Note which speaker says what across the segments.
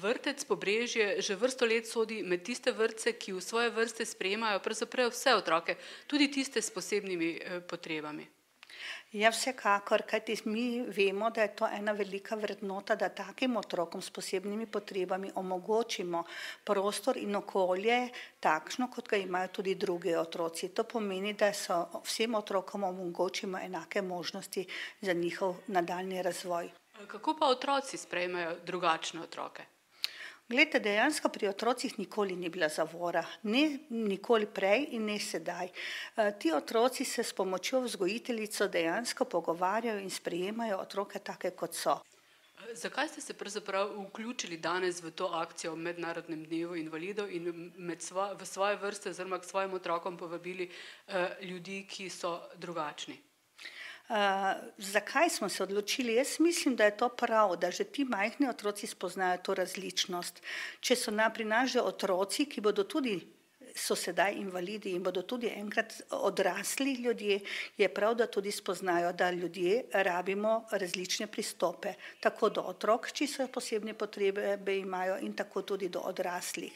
Speaker 1: Vrtec Pobrežje že vrsto let sodi med tiste vrtce, ki v svoje vrste sprejemajo pravzaprav vse otroke, tudi tiste s posebnimi potrebami.
Speaker 2: Ja, vsekakor, kajti mi vemo, da je to ena velika vrednota, da takim otrokom s posebnimi potrebami omogočimo prostor in okolje takšno, kot ga imajo tudi drugi otroci. To pomeni, da so vsem otrokom omogočimo enake možnosti za njihov nadaljnji razvoj.
Speaker 1: Kako pa otroci sprejmejo drugačne otroke?
Speaker 2: Glejte, dejansko pri otrocih nikoli ni bila zavora, ne nikoli prej in ne sedaj. Ti otroci se s pomočjo vzgojiteljico dejansko pogovarjajo in sprejemajo otroke take, kot so.
Speaker 1: Zakaj ste se pravzaprav vključili danes v to akcijo v Mednarodnem dnevu invalidov in v svoje vrste oziroma k svojim otrokom povabili ljudi, ki so drugačni?
Speaker 2: Zakaj smo se odločili? Jaz mislim, da je to prav, da že ti majhni otroci spoznajo to različnost. Če so pri nas že otroci, ki so sedaj invalidi in bodo tudi enkrat odrasli ljudje, je prav, da tudi spoznajo, da ljudje rabimo različne pristope, tako do otrok, či so posebne potrebe imajo, in tako tudi do odraslih.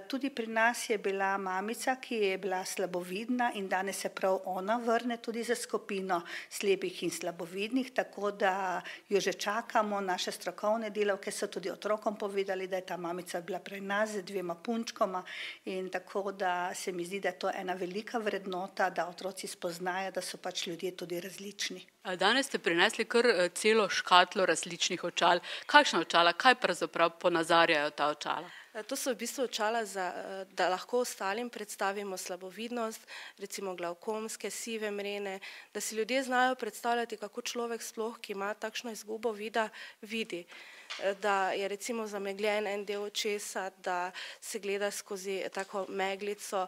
Speaker 2: Tudi pri nas je bila mamica, ki je bila slabovidna in danes se prav ona vrne tudi za skupino slepih in slabovidnih, tako da jo že čakamo. Naše strokovne delavke so tudi otrokom povedali, da je ta mamica bila pri nas z 2 punčkoma, in tako da se mi zdi, da je to ena velika vrednota, da otroci spoznajo, da so pač ljudje tudi različni.
Speaker 1: Danes ste prinesli kar celo škatlo različnih očal. Kakšna očala, kaj pravzaprav ponazarjajo ta očala?
Speaker 3: To so v bistvu očala, da lahko ostalim predstavimo slabovidnost, recimo glavkomske, sive mrene, da si ljudje znajo predstavljati, kako človek sploh, ki ima takšno izgubo vida, vidi. Da je recimo zamegljen en del očesa, da se gleda skozi tako meglico,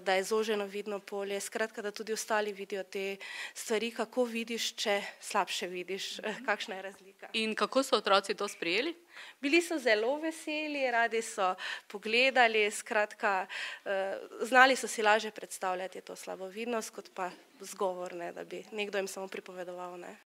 Speaker 3: da je zoženo vidno polje, skratka, da tudi ostali vidijo te stvari, kako vidiš, če slabše vidiš, kakšna je razlika.
Speaker 1: In kako so otroci to sprejeli?
Speaker 3: Bili so zelo veseli, radi so pogledali, skratka, znali so si lažje predstavljati to slabovidnost, kot pa zgovor, da bi nekdo jim samo pripovedoval.